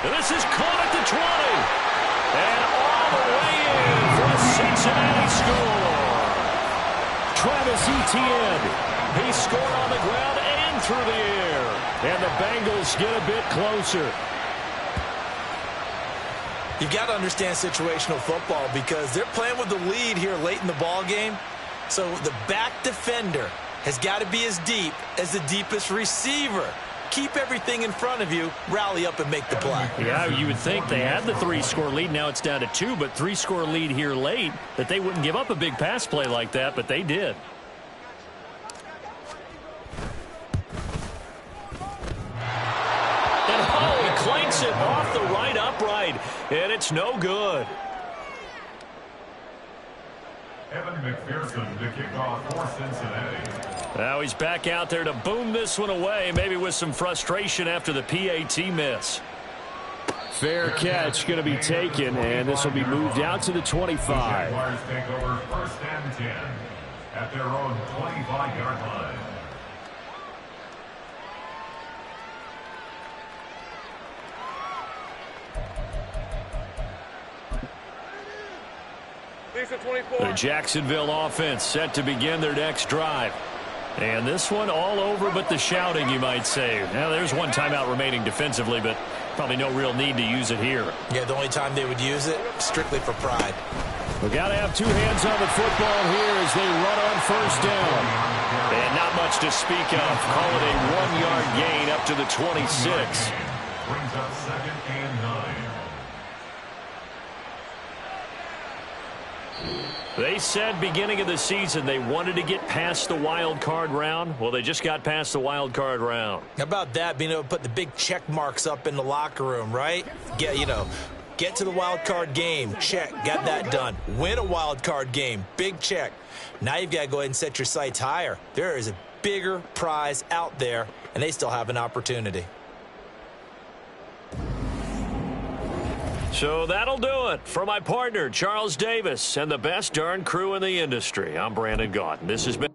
And this is caught at the 20. And all the way in for a Cincinnati score. Travis Etienne. He scored on the ground and through the air. And the Bengals get a bit closer. You've got to understand situational football because they're playing with the lead here late in the ball game. So the back defender has got to be as deep as the deepest receiver. keep everything in front of you, rally up and make the play. Yeah, you would think they had the 3-score lead. Now it's down to 2, but 3-score lead here late, that they wouldn't give up a big pass play like that, but they did. And oh, he clanks it off the right upright, and it's no good. Evan McPherson to kick off for Cincinnati. Now he's back out there to boom this one away, maybe with some frustration after the PAT miss. Fair catch going to be taken, and this will be moved out to the 25. Jaguars take over 1st and 10 at their own 25-yard line. The Jacksonville offense set to begin their next drive. And this one all over but the shouting, you might say. Now, there's one timeout remaining defensively, but probably no real need to use it here. Yeah, the only time they would use it, strictly for pride. We've got to have 2 hands on the football here as they run on 1st down. And not much to speak of. Call it a 1-yard gain up to the 26. Brings up 2nd and 9. They said beginning of the season they wanted to get past the wild card round. Well, they just got past the wild card round. How about that, being able to put the big check marks up in the locker room, right? Get to the wild card game, check, got that done. Win a wild card game, big check. Now you've got to go ahead and set your sights higher. There is a bigger prize out there, and they still have an opportunity. So that'll do it. For my partner, Charles Davis, and the best darn crew in the industry, I'm Brandon Gaudin. This has been...